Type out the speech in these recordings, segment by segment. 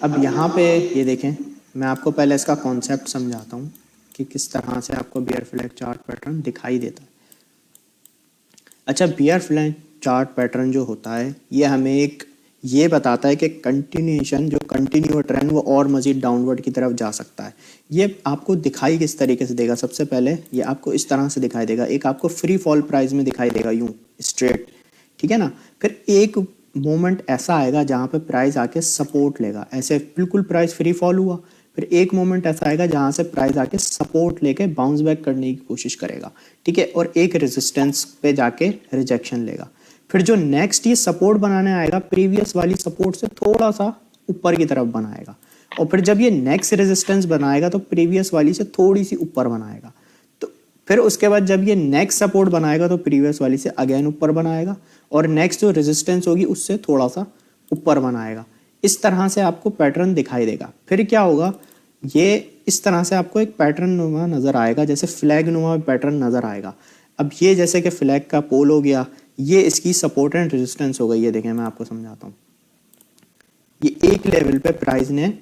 अब यहाँ पे ये देखें, मैं आपको पहले इसका कॉन्सेप्ट समझाता हूँ कि किस तरह से आपको बियर फ्लैग चार्ट पैटर्न दिखाई देता है। अच्छा, बियर फ्लैग चार्ट पैटर्न जो होता है ये हमें ये बताता है कि कंटिन्यूएशन जो कंटिन्यू ट्रेंड वो और मज़ीद डाउनवर्ड की तरफ जा सकता है। ये आपको दिखाई किस तरीके से देगा? सबसे पहले ये आपको इस तरह से दिखाई देगा, एक आपको फ्री फॉल प्राइस में दिखाई देगा यूं स्ट्रेट, ठीक है ना। फिर एक मोमेंट ऐसा आएगा जहाँ पे प्राइस आके सपोर्ट लेगा, ऐसे बिल्कुल प्राइस फ्री फॉल हुआ। फिर एक मोमेंट ऐसा आएगा जहाँ से प्राइस आके सपोर्ट लेके बाउंस बैक करने की कोशिश करेगा, ठीक है, और एक रेजिस्टेंस पे जाके रिजेक्शन लेगा। फिर जो नेक्स्ट ये सपोर्ट बनाने आएगा प्रीवियस वाली सपोर्ट से थोड़ा सा ऊपर की तरफ बनाएगा, और फिर जब ये नेक्स्ट रेजिस्टेंस बनाएगा तो प्रीवियस वाली से थोड़ी सी ऊपर बनाएगा। तो फिर उसके बाद जब ये नेक्स्ट सपोर्ट बनाएगा तो प्रीवियस वाली से अगेन ऊपर बनाएगा, और नेक्स्ट जो रेजिस्टेंस होगी उससे थोड़ा सा ऊपर बनाएगा। इस तरह से आपको पैटर्न दिखाई देगा। फिर क्या होगा, ये इस तरह से आपको एक पैटर्न नुमा नज़र आएगा, जैसे फ्लैग नुमा पैटर्न नज़र आएगा। अब ये जैसे कि फ्लैग का पोल हो गया, ये इसकी सपोर्ट एंड रेजिस्टेंस हो गई। ये देखें, मैं आपको समझाता हूँ। ये एक लेवल पे प्राइस ने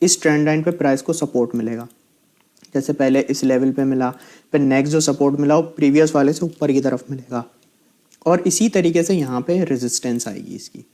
इस ट्रेंड लाइन पे प्राइस को सपोर्ट मिलेगा, जैसे पहले इस लेवल पे मिला, फिर नेक्स्ट जो सपोर्ट मिला वो प्रीवियस वाले से ऊपर की तरफ मिलेगा, और इसी तरीके से यहाँ पे रेजिस्टेंस आएगी इसकी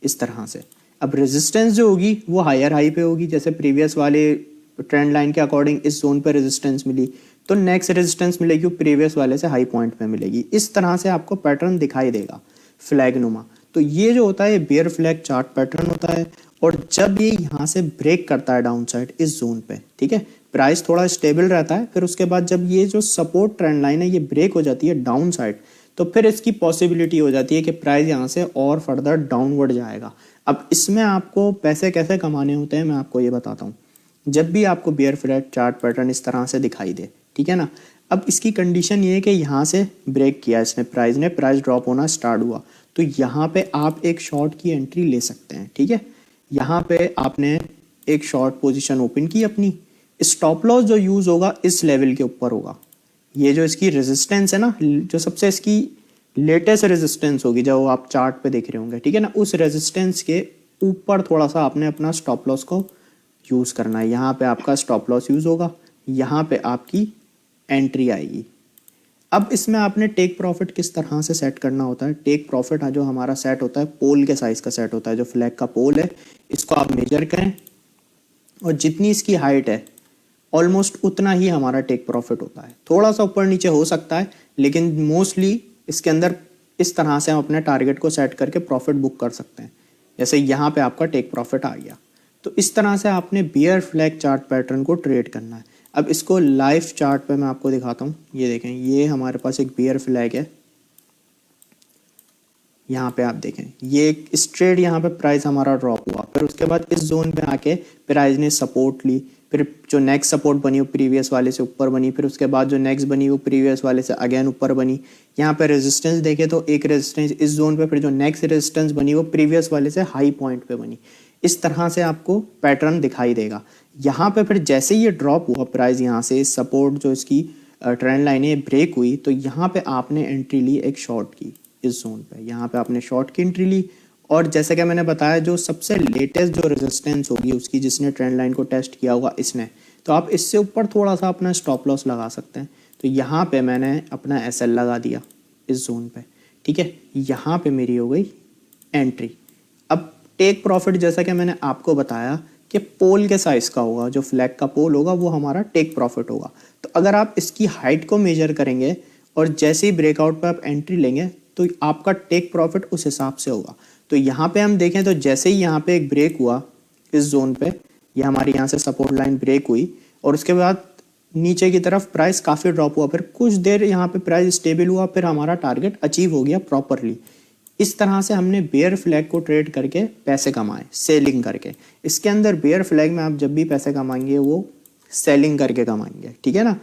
इस तरह से। अब रेजिस्टेंस जो होगी वो हायर हाई पे होगी, जैसे प्रीवियस वाले ट्रेंड लाइन के अकॉर्डिंग इस जोन पे रेजिस्टेंस मिली तो नेक्स्ट रेजिस्टेंस मिलेगी प्रीवियस वाले से हाई पॉइंट पे मिलेगी। इस तरह से आपको पैटर्न दिखाई देगा फ्लैग नुमा। तो ये जो होता है बियर फ्लैग चार्ट पैटर्न होता है, और जब ये यहाँ से ब्रेक करता है डाउन साइड इस जोन पे, ठीक है, प्राइस थोड़ा स्टेबल रहता है। फिर उसके बाद जब ये जो सपोर्ट ट्रेंड लाइन है ये ब्रेक हो जाती है डाउन साइड, तो फिर इसकी पॉसिबिलिटी हो जाती है कि प्राइस यहाँ से और फर्दर डाउनवर्ड जाएगा। अब इसमें आपको पैसे कैसे कमाने होते हैं मैं आपको ये बताता हूँ। जब भी आपको बियर फ्लैग चार्ट पैटर्न इस तरह से दिखाई दे, ठीक है ना, अब इसकी कंडीशन ये है कि यहाँ से ब्रेक किया इसने, प्राइस ड्रॉप होना स्टार्ट हुआ, तो यहाँ पे आप एक शॉर्ट की एंट्री ले सकते हैं, ठीक है। यहाँ पे आपने एक शॉर्ट पोजीशन ओपन की अपनी, स्टॉप लॉस जो यूज़ होगा इस लेवल के ऊपर होगा। ये जो इसकी रेजिस्टेंस है ना, जो सबसे इसकी लेटेस्ट रेजिस्टेंस होगी जो आप चार्ट पे देख रहे होंगे, ठीक है ना, उस रेजिस्टेंस के ऊपर थोड़ा सा आपने अपना स्टॉप लॉस को यूज़ करना है। यहाँ पे आपका स्टॉप लॉस यूज़ होगा, यहाँ पे आपकी एंट्री आएगी। अब इसमें आपने टेक प्रॉफिट किस तरह से सेट करना होता है। टेक प्रॉफिट जो हमारा सेट होता है पोल के साइज का सेट होता है, जो फ्लैग का पोल है इसको आप मेजर करें, और जितनी इसकी हाइट है ऑलमोस्ट उतना ही हमारा टेक प्रॉफिट होता है। थोड़ा सा ऊपर नीचे हो सकता है, लेकिन मोस्टली इसके अंदर इस तरह से हम अपने टारगेट को सेट करके प्रॉफिट बुक कर सकते हैं। जैसे यहाँ पे आपका टेक प्रॉफिट आ गया। तो इस तरह से आपने बियर फ्लैग चार्ट पैटर्न को ट्रेड करना है। अब इसको लाइव चार्ट पे मैं आपको दिखाता हूँ। ये देखें, ये हमारे पास एक बियर फ्लैग है। यहाँ पे आप देखें ये एक स्ट्रेट यहाँ पे प्राइस हमारा ड्रॉप हुआ, फिर उसके बाद इस जोन पे आके प्राइस ने सपोर्ट ली, फिर जो नेक्स्ट सपोर्ट बनी वो प्रीवियस वाले से ऊपर बनी, फिर उसके बाद जो नेक्स्ट बनी वो प्रीवियस वाले से अगेन ऊपर बनी। यहाँ पे रेजिस्टेंस देखे तो एक रेजिस्टेंस इस जोन पे, फिर जो नेक्स्ट रेजिस्टेंस बनी वो प्रीवियस वाले से हाई पॉइंट पे बनी। इस तरह से आपको पैटर्न दिखाई देगा। यहाँ पे फिर जैसे ये ड्रॉप हुआ प्राइस, यहाँ से सपोर्ट जो इसकी ट्रेंड लाइन है ब्रेक हुई, तो यहाँ पे आपने एंट्री ली एक शॉर्ट की इस जोन पे, यहाँ पे आपने शॉर्ट की एंट्री ली। और जैसे कि मैंने बताया जो सबसे लेटेस्ट जो रेजिस्टेंस होगी उसकी, जिसने ट्रेंड लाइन को टेस्ट किया होगा इसने, तो आप इससे ऊपर थोड़ा सा अपना स्टॉप लॉस लगा सकते हैं। तो यहाँ पे मैंने अपना SL लगा दिया इस जोन पे, ठीक है, यहाँ पे मेरी हो गई एंट्री। अब टेक प्रॉफिट जैसा कि मैंने आपको बताया कि पोल के साइज का होगा, जो फ्लैग का पोल होगा वो हमारा टेक प्रॉफिट होगा। तो अगर आप इसकी हाइट को मेजर करेंगे और जैसे ही ब्रेकआउट पे आप एंट्री लेंगे तो आपका टेक प्रॉफिट उस हिसाब से होगा। तो यहाँ पे हम देखें तो जैसे ही यहाँ पे एक ब्रेक हुआ इस जोन पे, ये हमारी यहाँ से सपोर्ट लाइन ब्रेक हुई, और उसके बाद नीचे की तरफ प्राइस काफ़ी ड्रॉप हुआ, फिर कुछ देर यहाँ पे प्राइस स्टेबल हुआ, फिर हमारा टारगेट अचीव हो गया प्रॉपरली। इस तरह से हमने बियर फ्लैग को ट्रेड करके पैसे कमाए सेलिंग करके। इसके अंदर बियर फ्लैग में आप जब भी पैसे कमाएंगे वो सेलिंग करके कमाएंगे, ठीक है ना।